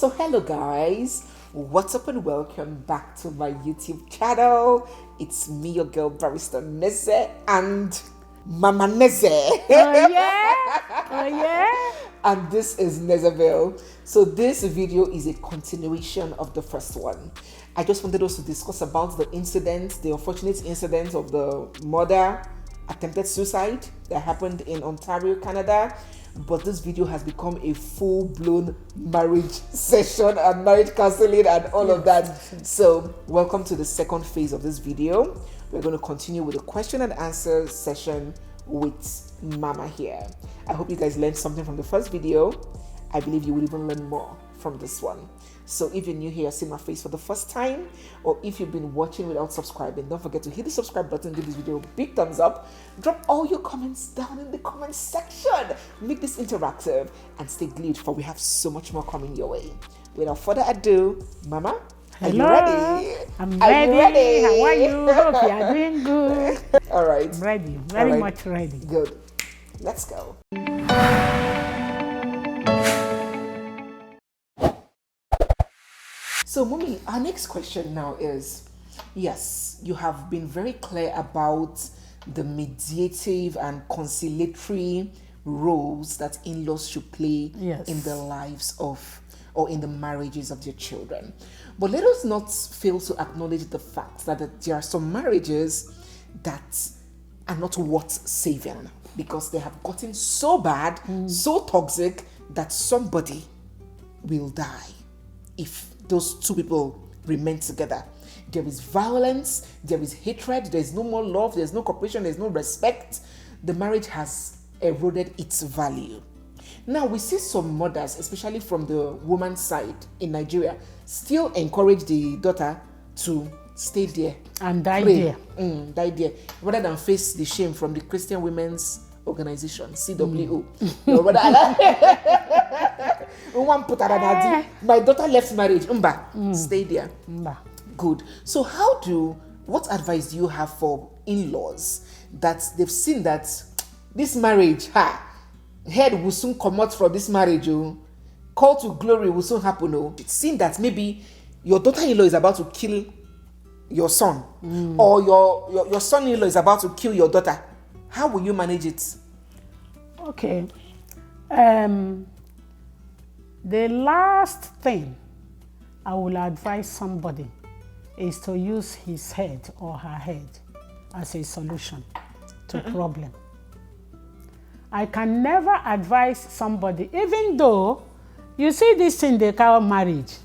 So hello guys, what's up and welcome back to my YouTube channel. It's me, your girl Barrister Neze and Mama Neze. Oh yeah. And this is Nezeville. So this video is a continuation of the first one. I just wanted us to discuss about the incident, the unfortunate incident of the mother attempted suicide that happened in Ontario, Canada. But this video has become a full-blown marriage session and marriage counseling and all of that. So welcome to the second phase of this video. We're going to continue with a question and answer session with Mama here. I hope you guys learned something from the first video. I believe you will even learn more from this one. So if you're new here, see my face for the first time, or if you've been watching without subscribing, don't forget to hit the subscribe button, give this video a big thumbs up, drop all your comments down in the comment section, make this interactive, and stay glued for we have so much more coming your way. Without further ado, Mama, Hello. are you ready? I'm Are ready. you ready? How are you? Hope you are doing good. All right. I'm ready. Very much ready. Good. Let's go. So, Mommy, our next question now is, yes, you have been very clear about the mediative and conciliatory roles that in-laws should play in the lives of, or in the marriages of their children. But let us not fail to acknowledge the fact that there are some marriages that are not worth saving because they have gotten so bad, so toxic, that somebody will die if those two people remain together. There is violence, there is hatred, there's no more love, there's no cooperation, there's no respect. The marriage has eroded its value. Now we see some mothers, especially from the woman's side in Nigeria, still encourage the daughter to stay there and die pray, there. Die there, rather than face the shame from the Christian Women's Organization, CWO. My daughter left marriage. Stay there. Good. So what advice do you have for in-laws that they've seen that this marriage, head will soon come out from this marriage, call to glory will soon happen, it's seen that maybe your daughter-in-law is about to kill your son, or your son-in-law is about to kill your daughter. How will you manage it? Okay. The last thing I will advise somebody is to use his head or her head as a solution to problem. I can never advise somebody, even though you see this thing they call marriage.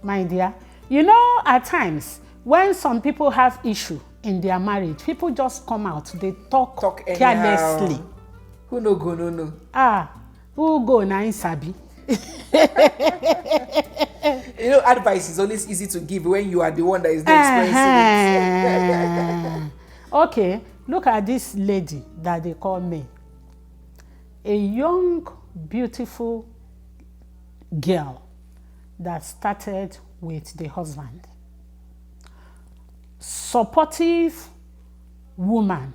My dear, you know, at times when some people have issue in their marriage, people just come out, they talk carelessly. Who no go, no. Who go na sabi? You know, advice is always easy to give when you are the one that is not experiencing it. Okay, look at this lady that they call me. A young, beautiful girl that started with the husband. Supportive woman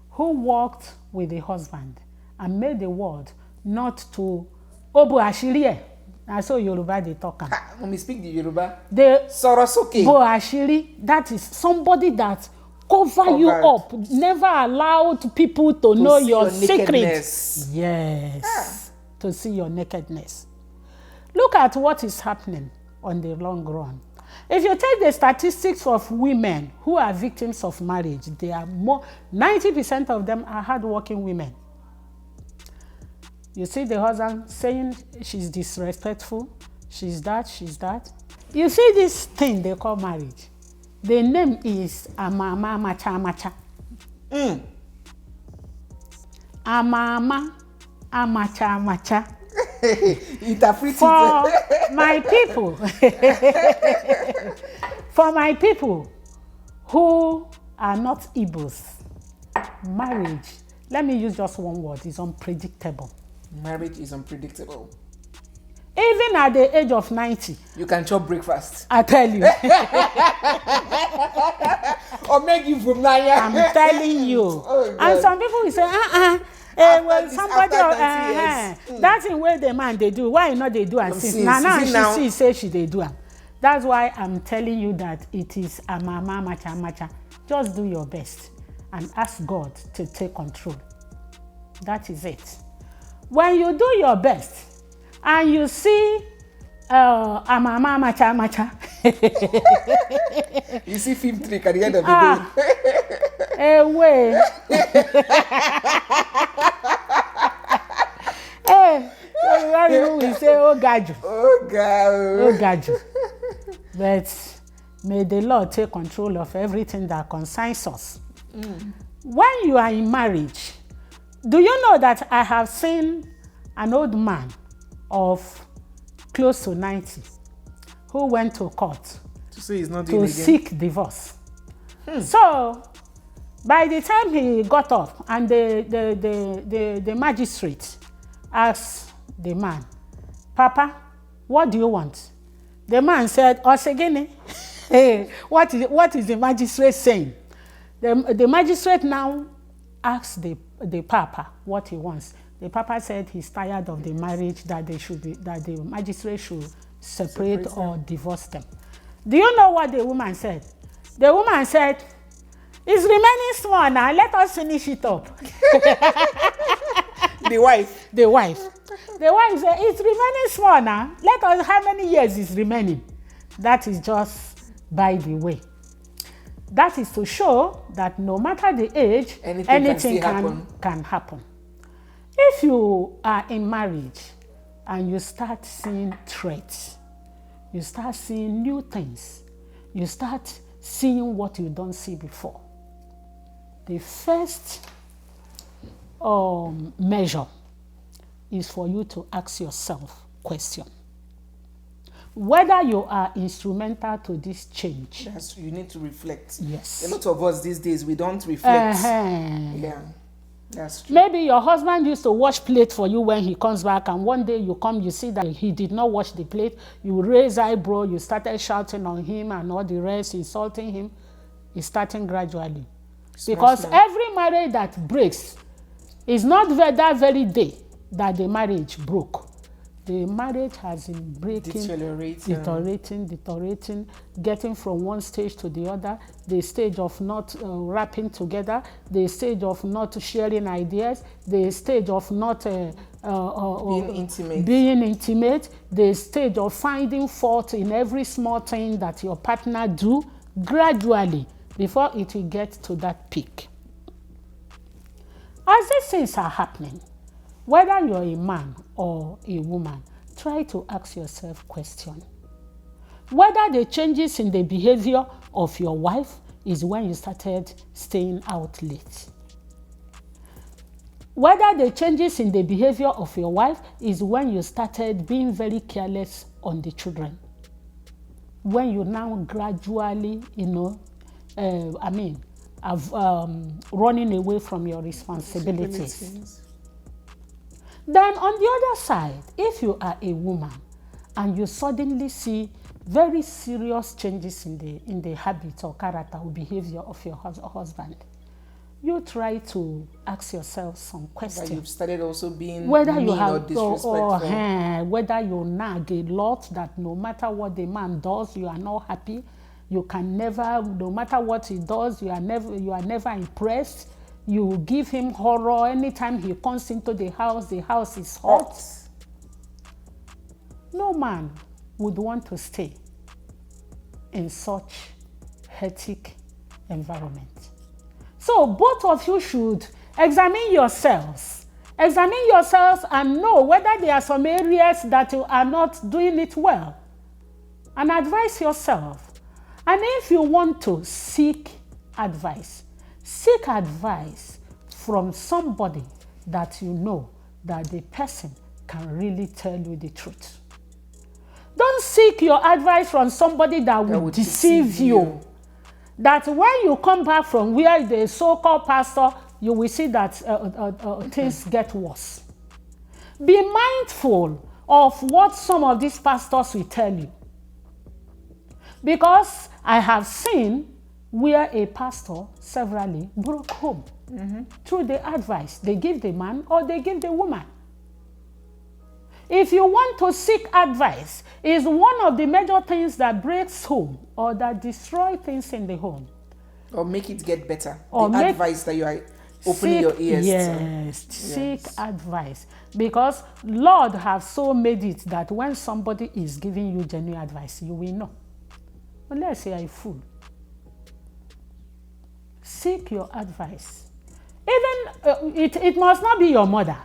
who worked with the husband and made the word not to Obu Ashiri. I saw Yoruba they talk. When we speak the Yoruba, the Sorosoke. Bo Ashiri, that is somebody that covered you up, never allowed people to know your secrets. Yes, to see your nakedness. Look at what is happening on the long run. If you take the statistics of women who are victims of marriage, they are 90% of them are hardworking women. You see the husband saying she's disrespectful, she's that. You see this thing they call marriage. The name is Amama Macha Macha. Amama Amacha Macha. For my people, for my people who are not Igbos, marriage, let me use just one word, is unpredictable. Marriage is unpredictable. Even at the age of 90. You can chop breakfast. I tell you. Or make you from Naya. I'm telling you. Oh, and some people will say, Well, somebody that's in way the man they do. Why not they do and since now she say she they do. That's why I'm telling you that it is a mama macha. Just do your best and ask God to take control. That is it. When you do your best and you see a mama macha. You see film trick at the end of the day. Way. We say, oh God. Oh God. Oh God. But may the Lord take control of everything that concerns us. When you are in marriage, do you know that I have seen an old man of close to 90 who went to court to seek divorce. So by the time he got up and the magistrate asked the man, Papa, what do you want? The man said, Osegene. Hey, what is the magistrate saying? The magistrate now asked the Papa what he wants. The Papa said he's tired of the marriage, that the magistrate should separate or divorce them. Do you know what the woman said? The woman said, it's remaining small now, let us finish it up. The wife said, it's remaining small now, let us, how many years is remaining? That is just by the way. That is to show that no matter the age, anything can happen. If you are in marriage and you start seeing threats, you start seeing new things, you start seeing what you don't see before, the first measure is for you to ask yourself question. Whether you are instrumental to this change. You need to reflect. Yes. A lot of us these days, we don't reflect. Yeah. That's true. Maybe your husband used to wash plate for you when he comes back, and one day you come, you see that he did not wash the plate. You raise eyebrow, you started shouting on him and all the rest, insulting him. It's starting gradually. Because every marriage that breaks is not that very day that the marriage broke. The marriage has been breaking, deteriorating, getting from one stage to the other, the stage of not wrapping together, the stage of not sharing ideas, the stage of not being intimate, the stage of finding fault in every small thing that your partner do gradually before it will get to that peak. As these things are happening, whether you're a man or a woman, try to ask yourself question. Whether the changes in the behavior of your wife is when you started staying out late. Whether the changes in the behavior of your wife is when you started being very careless on the children. When you now gradually, running away from your responsibilities. Then on the other side, if you are a woman and you suddenly see very serious changes in the habit or character or behavior of your husband, you try to ask yourself some questions. That you've started also being whether mean you have or disrespectful. Whether you nag a lot, that no matter what the man does, you are not happy. You can never, no matter what he does, you are never impressed. You give him horror. Anytime he comes into the house is hot. No man would want to stay in such hectic environment. So both of you should examine yourselves. Examine yourselves and know whether there are some areas that you are not doing it well. And advise yourself. And if you want to seek advice from somebody that you know that the person can really tell you the truth. Don't seek your advice from somebody that will deceive you. That when you come back from where the so-called pastor, you will see that things get worse. Be mindful of what some of these pastors will tell you. Because I have seen where a pastor severally broke home through the advice they give the man or they give the woman. If you want to seek advice, is one of the major things that breaks home or that destroy things in the home. Or make it get better. Or the advice that you are opening your ears to. Seek advice. Because Lord has so made it that when somebody is giving you genuine advice, you will know. Unless you are a fool. Seek your advice. Even it must not be your mother.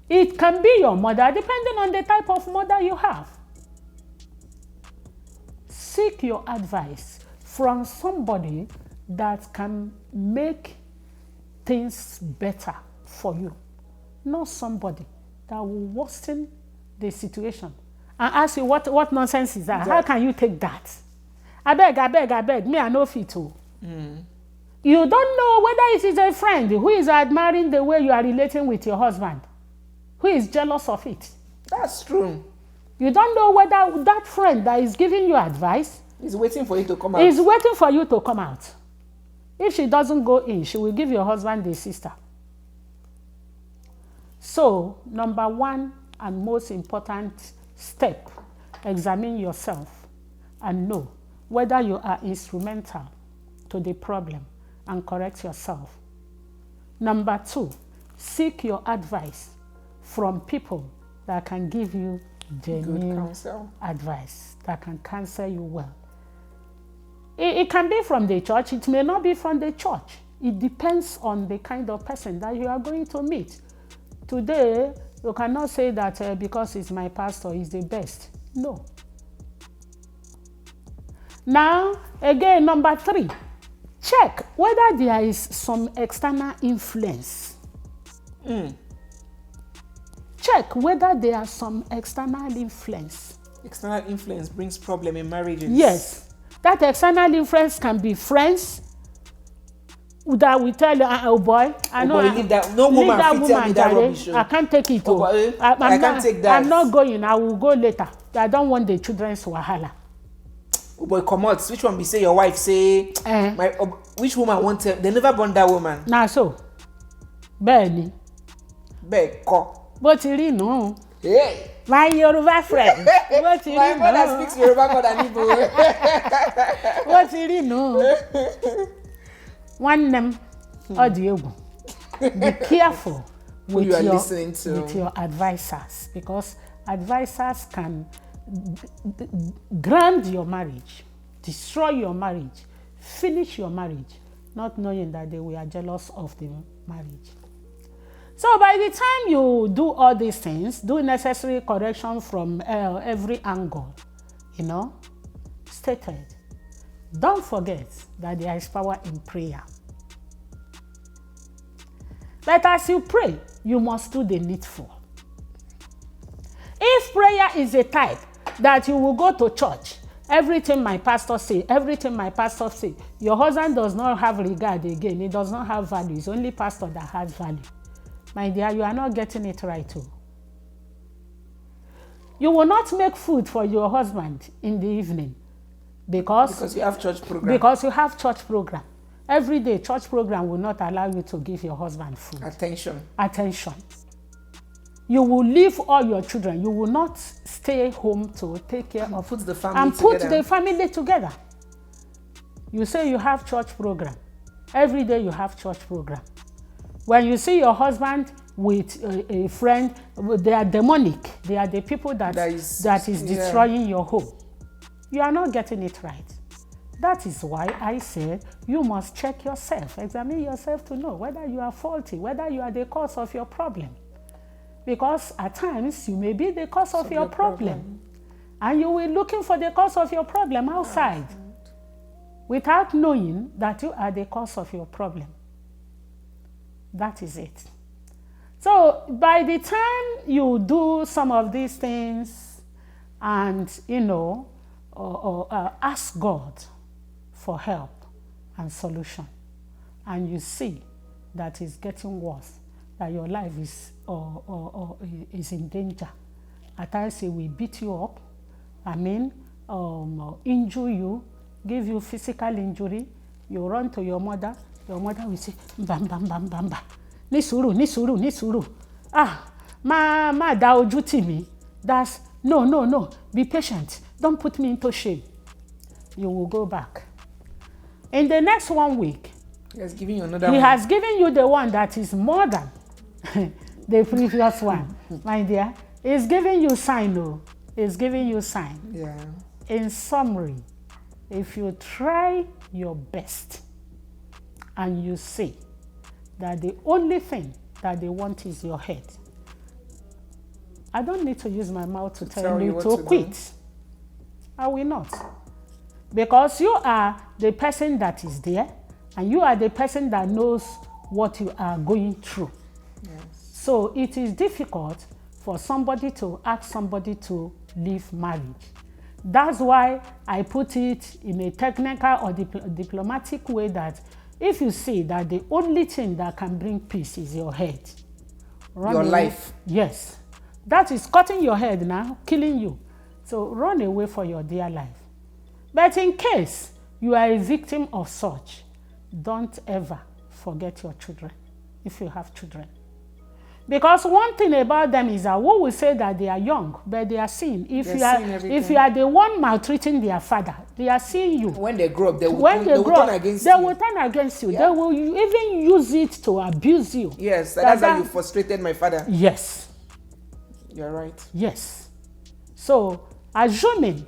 It can be your mother, depending on the type of mother you have. Seek your advice from somebody that can make things better for you. Not somebody that will worsen the situation and ask you, what nonsense is that? How can you take that? I beg, me I know fit too. You don't know whether it is a friend who is admiring the way you are relating with your husband, who is jealous of it. That's true. You don't know whether that friend that is giving you advice is waiting for you to come out. Is waiting for you to come out. If she doesn't go in, she will give your husband the sister. So, number one and most important step, examine yourself and know whether you are instrumental to the problem and correct yourself. Number two, seek your advice from people that can give you genuine advice, that can counsel you well. It can be from the church, it may not be from the church. It depends on the kind of person that you are going to meet. Today, you cannot say that because it's my pastor, he's the best. No. Now, again, number three, check whether there is some external influence. Check whether there are some external influence. External influence brings problem in marriages. Yes. That external influence can be friends that will tell you, oh boy, I know leave that, no woman leave that fit woman, tell me that rubbish. I can't take it. I can't take that. I'm not going. I will go later. I don't want the children's wahala. Oh boy, come out. Which one be say your wife say? Which woman want to? They never born that woman. Nah, so. Bẹ́ẹ̀ni. Bẹ́ẹ̀kọ́. Bó ti rí nù. Hey. My Yoruba friend. My mother speaks Yoruba more than Igbo. Bó ti rí nù. One name audio. Be careful with your advisors, because advisors can ground your marriage, destroy your marriage, finish your marriage, not knowing that they were jealous of the marriage. So by the time you do all these things, do necessary correction from every angle, stated. Don't forget that there is power in prayer. But as you pray, you must do the needful. If prayer is a type that you will go to church, everything my pastor say, your husband does not have regard again. It does not have value. It's only pastor that has value. My dear, you are not getting it right too. You will not make food for your husband in the evening because you have church program. Because you have church program. Every day, church program will not allow you to give your husband food. Attention. You will leave all your children. You will not stay home to take care of put the family together. You say you have church program. Every day you have church program. When you see your husband with a friend, they are demonic. They are the people that is destroying your home. You are not getting it right. That is why I said you must check yourself, examine yourself to know whether you are faulty, whether you are the cause of your problem. Because at times you may be the cause of your problem. And you will be looking for the cause of your problem outside without knowing that you are the cause of your problem. That is it. So by the time you do some of these things and, ask God for help and solution, and you see that it's getting worse, that your life is in danger. At times he will beat you up, injure you, give you physical injury, You run to your mother will say, bam, bam, bam, bam, bam. Ní sùúrù. Ma da ojú tì mí. That's, no, be patient. Don't put me into shame. You will go back. In the next 1 week, He has given you another one. He has given you the one that is more than the previous one. My dear, He's giving you sign, no. He's giving you sign. Yeah. In summary, if you try your best and you see that the only thing that they want is your head, I don't need to use my mouth to tell you to quit. I will not. Because you are the person that is there, and you are the person that knows what you are going through. Yes. So it is difficult for somebody to ask somebody to leave marriage. That's why I put it in a technical or diplomatic way that if you see that the only thing that can bring peace is your head. Your life. Yes. That is cutting your head now, killing you. So run away for your dear life. But in case you are a victim of such, don't ever forget your children, if you have children. Because one thing about them is that we will say that they are young, but they are seeing. If you are the one maltreating their father, they are seeing you. When they grow up, they will turn against you. They will turn against you. Yeah. They will even use it to abuse you. Yes, that's how you frustrated my father. Yes. You're right. Yes. So, assuming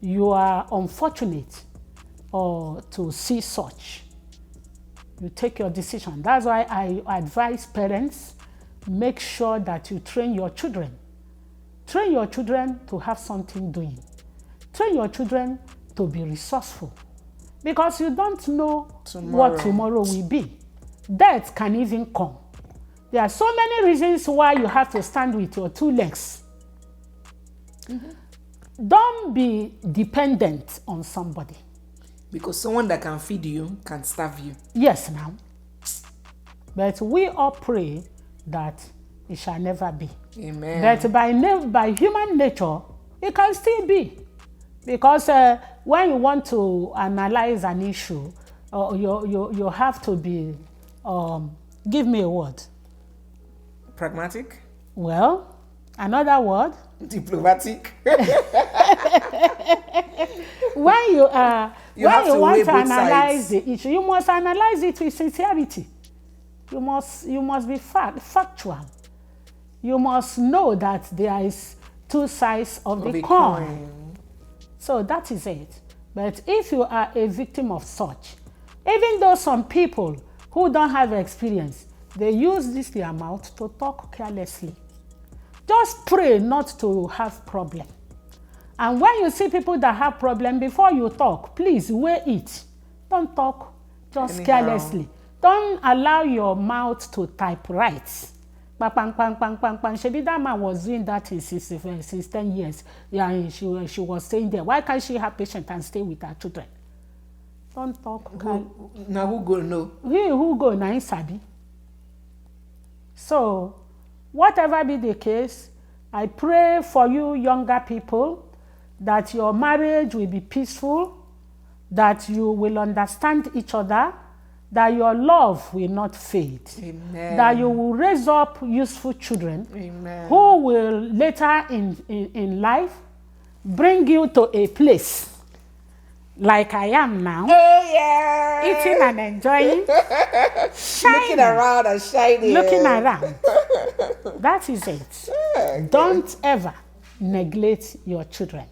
you are unfortunate or to see such, you take your decision. That's why I advise parents, make sure that you train your children. Train your children to have something doing. Train your children to be resourceful. Because you don't know what tomorrow will be. Death can even come. There are so many reasons why you have to stand with your 2 legs. Mm-hmm. Don't be dependent on somebody. Because someone that can feed you can starve you. Yes, now. But we all pray that it shall never be. Amen. But by human nature, it can still be. Because when you want to analyze an issue, you have to be, give me a word. Pragmatic? Well, another word? Diplomatic. When you want to analyze the issue, you must analyze it with sincerity. You must be factual. You must know that there is 2 sides of the coin. So that is it. But if you are a victim of such, even though some people who don't have experience, they use their mouth to talk carelessly. Just pray not to have problem. And when you see people that have problem, before you talk, please weigh it. Don't talk just carelessly. Don't allow your mouth to typewrite. Bang, bang, bang, bang, bang, bang. Shebi, that man was doing that since 10 years. Yeah, and she was staying there. Why can't she have patience and stay with her children? Don't talk. Now who go know? Who go now sabi. So, whatever be the case, I pray for you younger people that your marriage will be peaceful, that you will understand each other, that your love will not fade. Amen. That you will raise up useful children. Amen. Who will later in life bring you to a place like I am now. Oh, yeah. Eating and enjoying. Shining. Looking around and shining. Looking around. That is it. Okay. Don't ever neglect your children.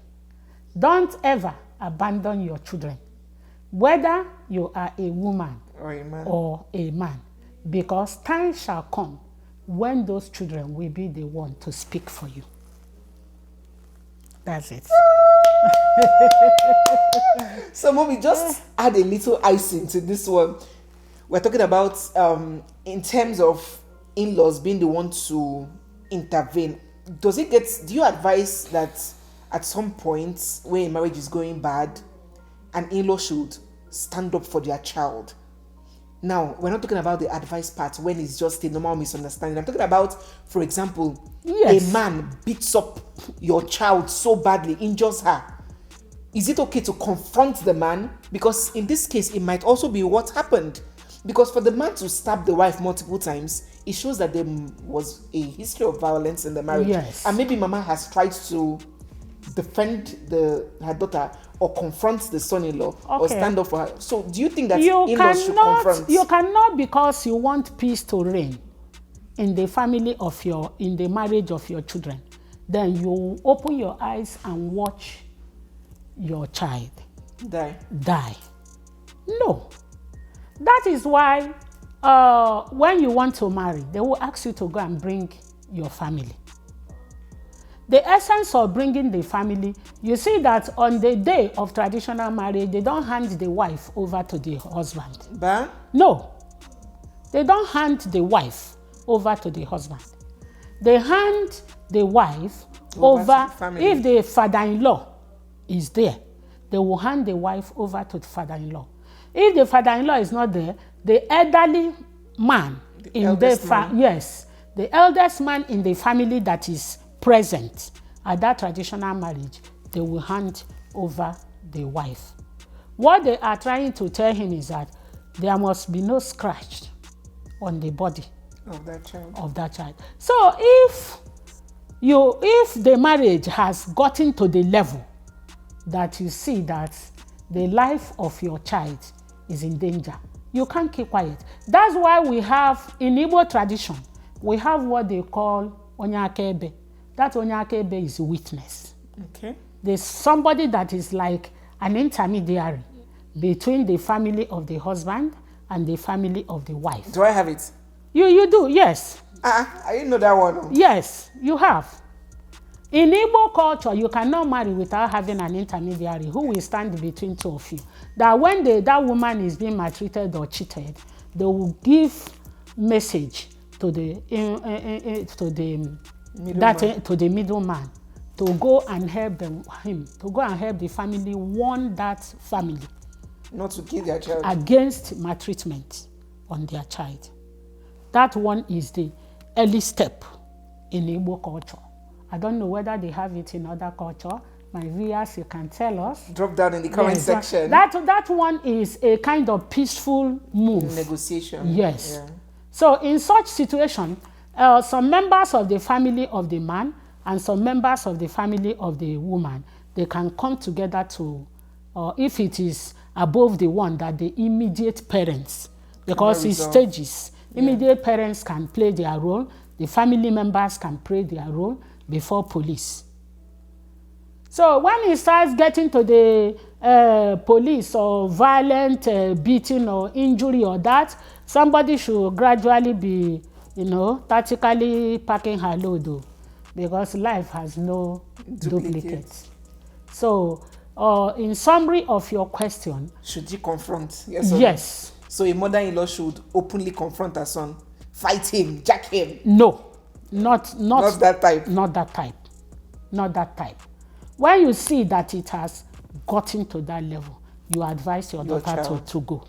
Don't ever abandon your children. Whether you are a woman or a man, because time shall come when those children will be the one to speak for you. That's it. So, Mommy, just add a little icing to this one. We're talking about in terms of in-laws being the one to intervene. Do you advise that at some point when a marriage is going bad, an in-law should stand up for their child? Now, we're not talking about the advice part when it's just a normal misunderstanding. I'm talking about, for example, a man beats up your child so badly, injures her. is it okay to confront the man? Because in this case, it might also be what happened. Because for the man to stab the wife multiple times, it shows that there was a history of violence in the marriage. Yes. And maybe mama has tried to defend her daughter or confront the son-in-law or stand up for her. So do you think that in-laws should confront? You cannot, because you want peace to reign in the family of in the marriage of your children, then you open your eyes and watch your child die. No. That is why when you want to marry, they will ask you to go and bring your family. The essence of bringing the family, you see that on the day of traditional marriage, they don't hand the wife over to the husband. But? No. They don't hand the wife over to the husband. They hand the wife over if the father-in-law is there, they will hand the wife over to the father-in-law. If the father-in-law is not there, the elderly man the eldest man in the family that is present at that traditional marriage, they will hand over the wife. What they are trying to tell him is that there must be no scratch on the body of that child. So if the marriage has gotten to the level that you see that the life of your child is in danger, you can't keep quiet. That's why we have, in Igbo tradition, we have what they call onyakebe. That onyakebe is witness. Okay. There's somebody that is like an intermediary between the family of the husband and the family of the wife. Do I have it? You do, yes. I didn't know that one. Yes, you have. In Igbo culture, you cannot marry without having an intermediary who will stand between two of you. That when that woman is being maltreated or cheated, they will give message to the middleman to go and help to go and help the family, warn that family not to kill their child against maltreatment on their child. That one is the early step in Igbo culture. I don't know whether they have it in other culture. My viewers, you can tell us. Drop down in the comment section. That one is a kind of peaceful move. Negotiation. Yes. Yeah. So in such situation, some members of the family of the man and some members of the family of the woman, they can come together to, if it is above the one that the immediate parents, because it's stages, immediate parents can play their role, the family members can play their role before police. So when it starts getting to the police or violent beating or injury or that, somebody should gradually be, tactically packing her load, because life has no duplicates. So in summary of your question, should you confront? Yes. Yes. So a mother-in-law should openly confront her son, fight him, jack him. No, not that type. Not that type. Not that type. When you see that it has gotten to that level, you advise your daughter to go.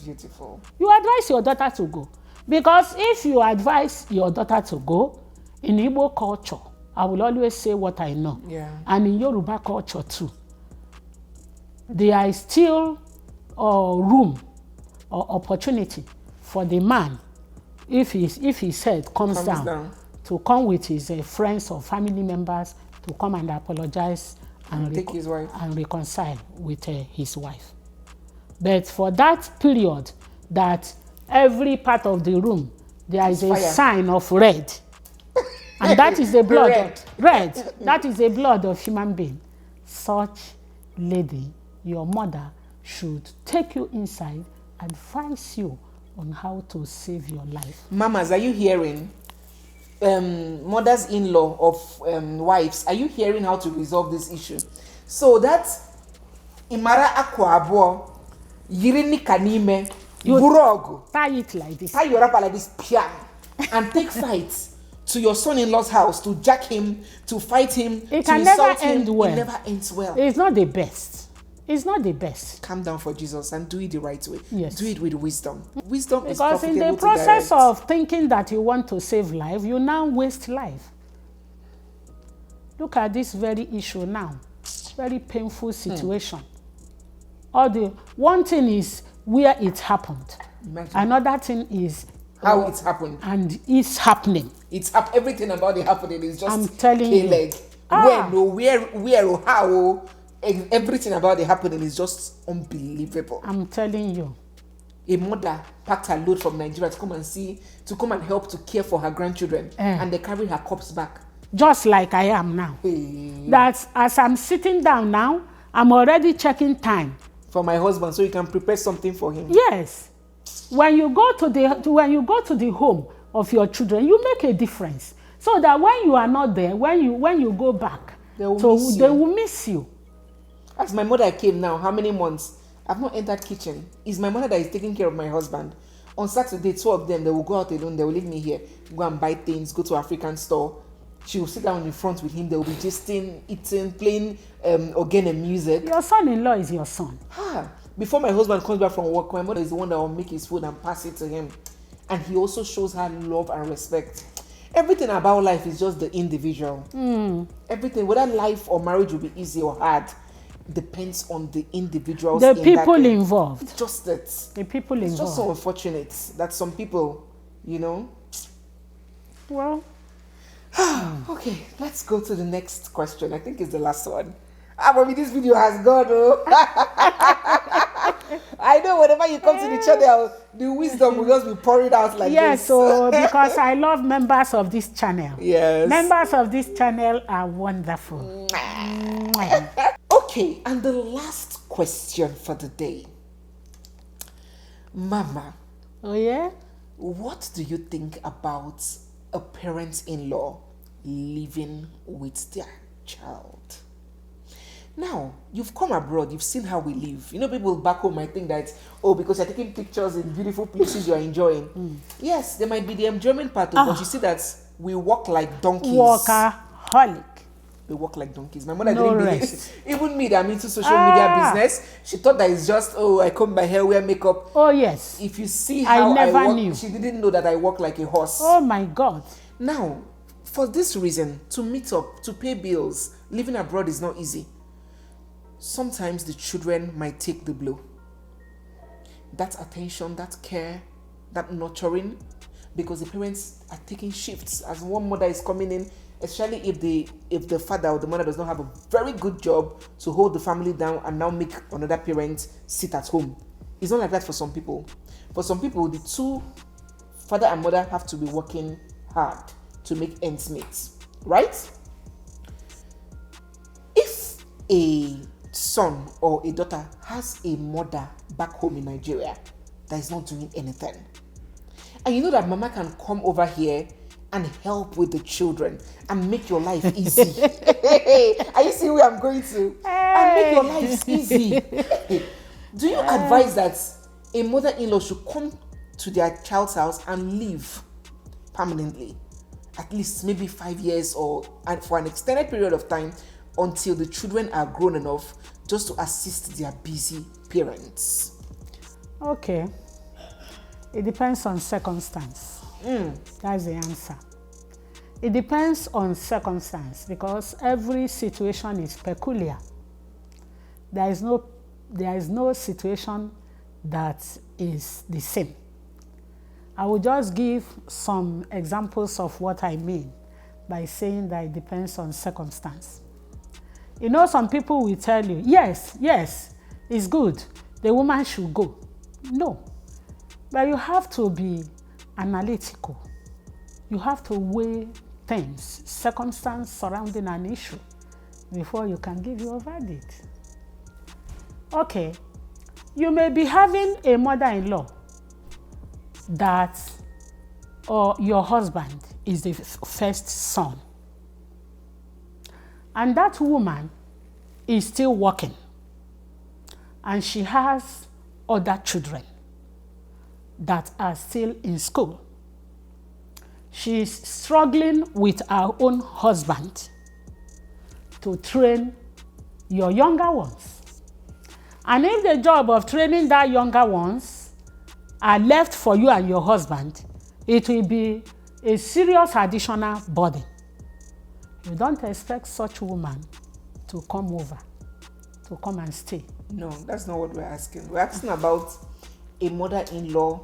Beautiful. You advise your daughter to go. Because if you advise your daughter to go, in Igbo culture, I will always say what I know. Yeah. And in Yoruba culture too, there is still room or opportunity for the man, if he said comes down, to come with his friends or family members to come and apologize and take his wife and reconcile with his wife. But for that period, that every part of the room there is a sign of red, and that is the blood red. That is the blood of human being. Such lady, your mother should take you inside, advise you on how to save your life. Mamas, are you hearing? Mothers-in-law of wives, are you hearing how to resolve this issue? So that imara akwa abo yirini kanime burogu, tie it like this, tie your wrapper like this, piam, and take fights to your son-in-law's house to jack him, to fight him, it to can insult never him. end well. It never ends well. It's not the best. It's not the best. Calm down for Jesus and do it the right way. Yes. Do it with wisdom. Wisdom is because in the process of thinking that you want to save life, you now waste life. Look at this very issue now. very painful situation. One thing is where it happened. Imagine. Another thing is how it happened. And it's happening. Everything about it happening is just I'm telling you. Where or how, everything about it happening is just unbelievable. I'm telling you. A mother packed her load from Nigeria to come and help to care for her grandchildren, and they carry her corpse back. Just like I am now. That as I'm sitting down now, I'm already checking time for my husband so you can prepare something for him. Yes. When you go to the home of your children, you make a difference. So that when you are not there, when you go back, they will miss you. As my mother came now, how many months? I've not entered kitchen. It's my mother that is taking care of my husband. On Saturday, 2 of them, they will go out alone. They will leave me here, go and buy things, go to African store. She will sit down in front with him. They will be gisting, eating, playing organ and music. Your son-in-law is your son. Before my husband comes back from work, my mother is the one that will make his food and pass it to him. And he also shows her love and respect. Everything about life is just the individual. Everything, whether life or marriage will be easy or hard, depends on the individuals. The people involved. It's just that. The people involved. It's just so unfortunate that some people, Well. Okay, let's go to the next question. I think it's the last one. Mommy, this video has gone. I know whenever you come to the channel, the wisdom will just be pouring out like this. Yes, so because I love members of this channel. Yes. Members of this channel are wonderful. Okay, and the last question for the day. Mama. Oh, yeah? What do you think about a parent-in-law living with their child? Now, you've come abroad, you've seen how we live. People back home might think that, because you're taking pictures in beautiful places you're enjoying. Yes, there might be the enjoyment part of it, but you see that we walk like donkeys. Workaholic. We walk like donkeys. My mother didn't believe. Even me, that I'm into social media business, she thought that it's just, I comb my hair, wear makeup. Oh, yes. If you see how I walk, knew. She didn't know that I walk like a horse. Oh, my God. Now, for this reason, to meet up, to pay bills, living abroad is not easy. Sometimes the children might take the blow. That attention, that care, that nurturing, because the parents are taking shifts. As one mother is coming in, especially if the father or the mother does not have a very good job to hold the family down and now make another parent sit at home. It's not like that for some people. For some people, the two, father and mother, have to be working hard to make ends meet, right? If a son or a daughter has a mother back home in Nigeria that is not doing anything, and you know that mama can come over here and help with the children and make your life easy. Are you seeing where I'm going to? And make your life easy. Do you advise that a mother-in-law should come to their child's house and live permanently? At least maybe 5 years or for an extended period of time until the children are grown enough just to assist their busy parents? Okay. It depends on circumstance. That's the answer. It depends on circumstance because every situation is peculiar. There is no situation that is the same. I will just give some examples of what I mean by saying that it depends on circumstance. Some people will tell you, yes, it's good. The woman should go. No. But you have to be analytical. You have to weigh things, circumstance surrounding an issue before you can give your verdict. Okay, you may be having a mother-in-law or your husband is the first son. And that woman is still working. And she has other children that are still in school. She's struggling with her own husband to train your younger ones. And if the job of training that younger ones are left for you and your husband, it will be a serious additional burden. You don't expect such woman to come over to come and stay. No, that's not what we're asking. We're asking about a mother-in-law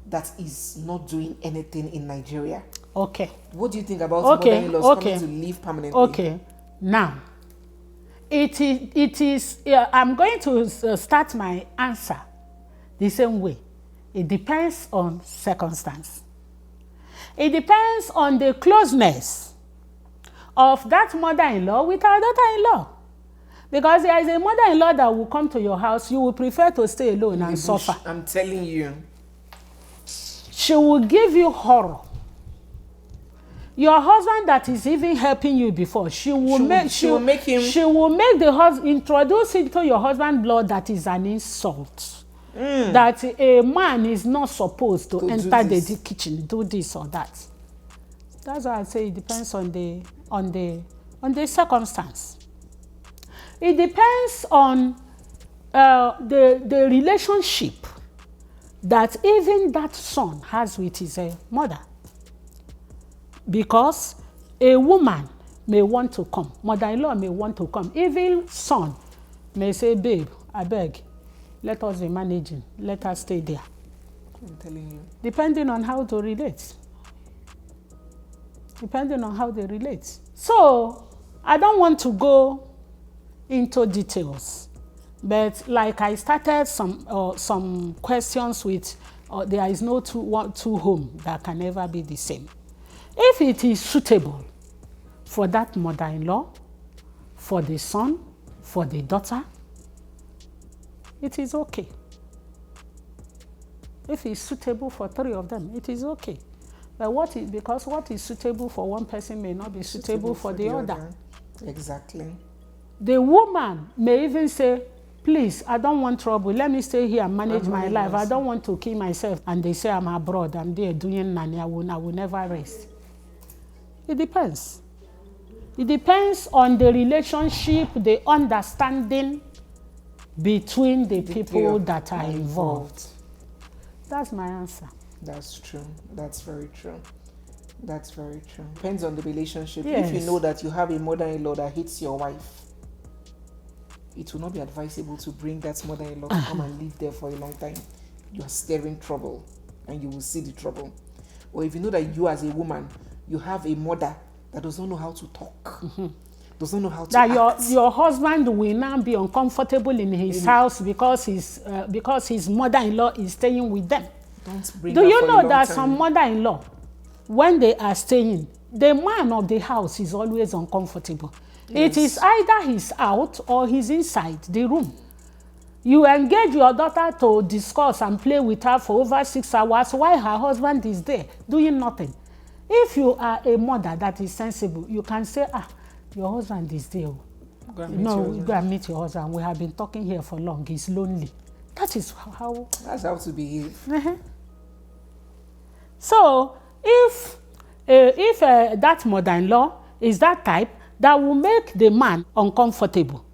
that is not doing anything in Nigeria. Okay. What do you think about mother-in-laws coming to live permanently? Okay. Now, it is I'm going to start my answer the same way. It depends on circumstance. It depends on the closeness of that mother-in-law with our daughter-in-law. Because there is a mother-in-law that will come to your house, you will prefer to stay alone and suffer. I'm telling you. She will give you horror. Your husband that is even helping you before, she will make the husband introduce into your husband blood that is an insult. That a man is not supposed to enter the kitchen, do this or that. That's why I say it depends on the circumstance. It depends on the relationship that even that son has with his mother. Because a woman may want to come, mother-in-law may want to come, even son may say, babe, I beg, let us be managing, let us stay there. I'm telling you. Depending on how to relate. Depending on how they relate. So, I don't want to go into details, but like I started some questions with, there is no two home that can ever be the same. If it is suitable for that mother-in-law, for the son, for the daughter, it is okay. If it's suitable for three of them, it is okay. But because what is suitable for one person may not be suitable for the other. Exactly. The woman may even say, please, I don't want trouble. Let me stay here and manage my life. I don't want to kill myself. And they say, I'm abroad. I'm there doing nanny. I will never rest. It depends. It depends on the relationship, the understanding between the people that are involved. That's my answer. That's true. That's very true. That's very true. Depends on the relationship. Yes. If you know that you have a mother-in-law that hates your wife, it will not be advisable to bring that mother-in-law to come and live there for a long time. You are stirring trouble and you will see the trouble. Or if you know that you as a woman, you have a mother that does not know how to talk, does not know how to act. Your husband will now be uncomfortable in his house because his mother-in-law is staying with them. Don't bring Do you know that time. some mother-in-law, when they are staying, the man of the house is always uncomfortable. Yes. It is either he's out or he's inside the room. You engage your daughter to discuss and play with her for over 6 hours while her husband is there doing nothing. If you are a mother that is sensible, you can say, your husband is there. Go and meet your husband. We have been talking here for long. He's lonely. That is how. That's how to behave. So, if that mother-in-law is that type that will make the man uncomfortable,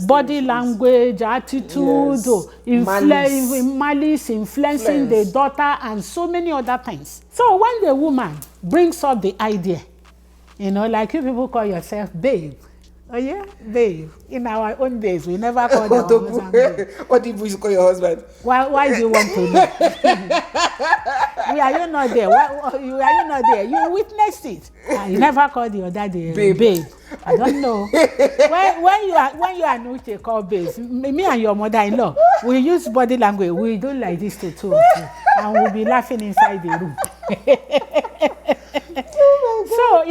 body language, attitude, yes. Malice, influencing the daughter, and so many other things. So when the woman brings up the idea, like you people call yourself babe. Oh yeah, babe. In our own days, we never called our husband babe. What did you call your husband? Why do you want to know? Are you not there? Are you not there? You witnessed it. You never called your daddy babe. I don't know. when you and Uche call babes, me and your mother-in-law, we use body language. We do like this to two of you, and we'll be laughing inside the room. So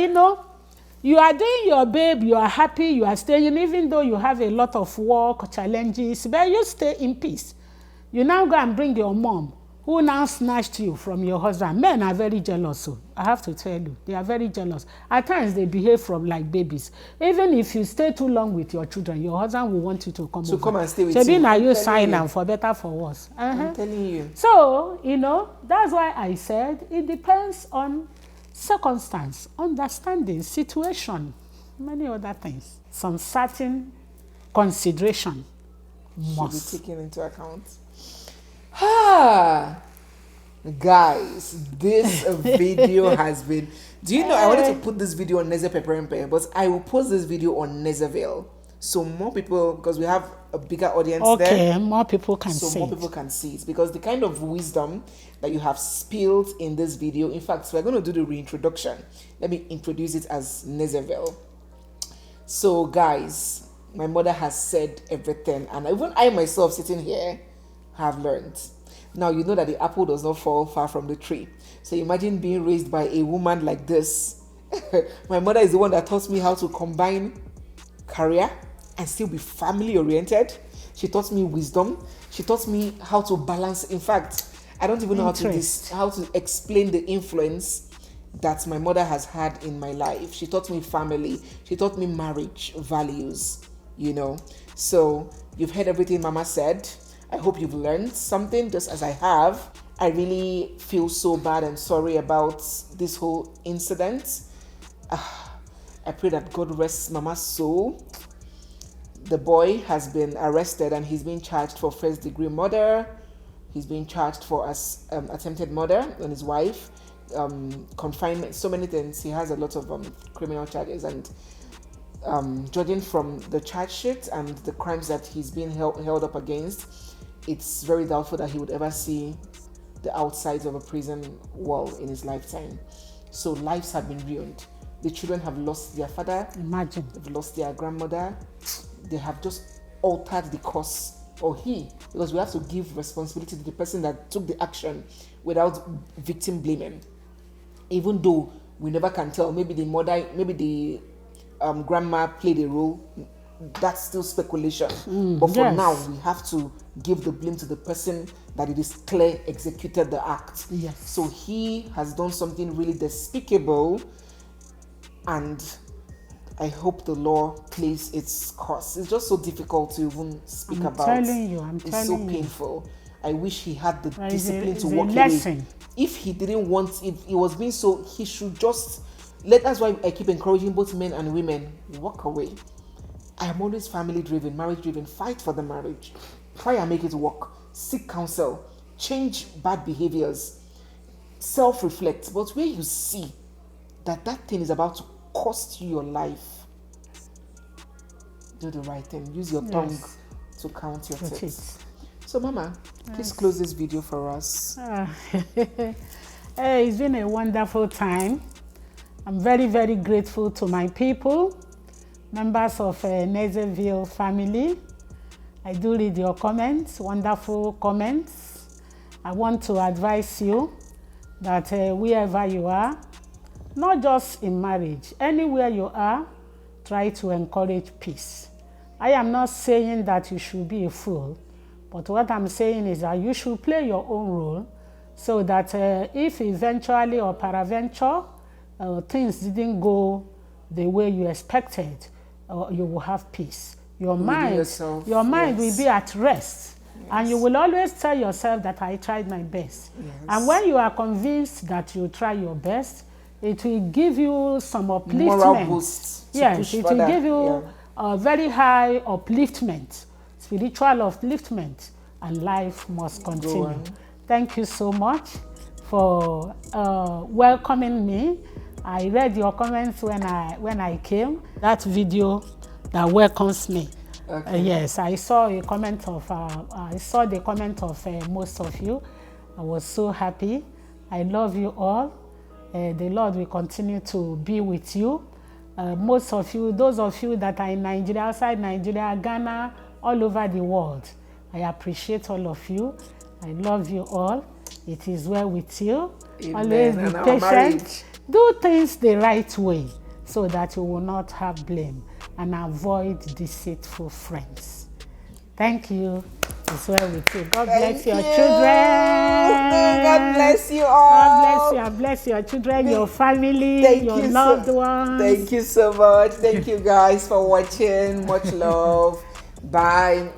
you are doing your babe, you are happy, you are staying, even though you have a lot of work, challenges, but you stay in peace. You now go and bring your mom, who now snatched you from your husband. Men are very jealous, so I have to tell you, they are very jealous. At times, they behave like babies. Even if you stay too long with your children, your husband will want you to come over. Come and stay with you. Maybe now you sign them for better, for worse. I'm telling you. So, that's why I said it depends on circumstance, understanding, situation, many other things. Some certain consideration must be taken into account. Guys, this video has been. Do you know I wanted to put this video on Nezepepperempe, but I will post this video on Nezeville. so more people, because we have a bigger audience there. Okay, more people can see so more people can see it, because the kind of wisdom that you have spilled in this video. In fact, we're going to do the reintroduction. Let me introduce it as Nezeville. So guys, my mother has said everything, and even I myself sitting here have learned. Now you know that the apple does not fall far from the tree. So imagine being raised by a woman like this. My mother is the one that taught me how to combine career and still be family oriented. She taught me wisdom. She taught me how to balance. In fact, I don't even know how to explain the influence that my mother has had in my life. She taught me family. She taught me marriage values, you know. So you've heard everything Mama said. I hope you've learned something, just as I have. I really feel so bad and sorry about this whole incident. I pray that God rests Mama's soul. The boy has been arrested and he's being charged for first-degree murder. He's being charged for attempted murder on his wife, confinement, so many things. He has a lot of criminal charges, and judging from the charge sheet and the crimes that he's being held up against, it's very doubtful that he would ever see the outsides of a prison wall in his lifetime. So lives have been ruined. The children have lost their father. Imagine. They've lost their grandmother. They have just altered the course, or because we have to give responsibility to the person that took the action without victim blaming. Even though we never can tell, maybe the mother, maybe the grandma played a role. That's still speculation. But for now, we have to give the blame to the person that it is clear executed the act. Yes. So he has done something really despicable, and I hope the law plays its course. It's just so difficult to even speak about. I'm telling you. It's so painful. I wish he had the discipline to walk away. If he didn't want, if he was being so, he should just that's why I keep encouraging both men and women, walk away. I am always family driven, marriage driven. Fight for the marriage. Try and make it work. Seek counsel. Change bad behaviors. Self-reflect. But where you see that thing is about to cost you your life, do the right thing. Use your tongue to count your teeth. So Mama, please close this video for us. Hey, it's been a wonderful time. I'm very, very grateful to my people, members of Nezeville family. I do read your comments, wonderful comments. I want to advise you that wherever you are, not just in marriage, anywhere you are, try to encourage peace. I am not saying that you should be a fool, but what I'm saying is that you should play your own role, so that if eventually or peradventure things didn't go the way you expected, you will have peace. Your mind will be at rest. Yes. And you will always tell yourself that I tried my best. Yes. And when you are convinced that you try your best, it will give you some upliftment. Moral boost. Yes, it will give you a very high upliftment, spiritual upliftment, and life must continue. Thank you so much for welcoming me. I read your comments when I came. That video that welcomes me. Okay. Yes, I saw a comment of the comment of most of you. I was so happy. I love you all. The Lord will continue to be with you. Most of you, those of you that are in Nigeria, outside Nigeria, Ghana, all over the world, I appreciate all of you. I love you all. It is well with you. Amen. Always be patient. Do things the right way so that you will not have blame, and avoid deceitful friends. Thank you. It's well with you. God bless your children. God bless you all. God bless you. And bless your children, your family, your loved ones. Thank you so much. Thank you guys for watching. Much love. Bye.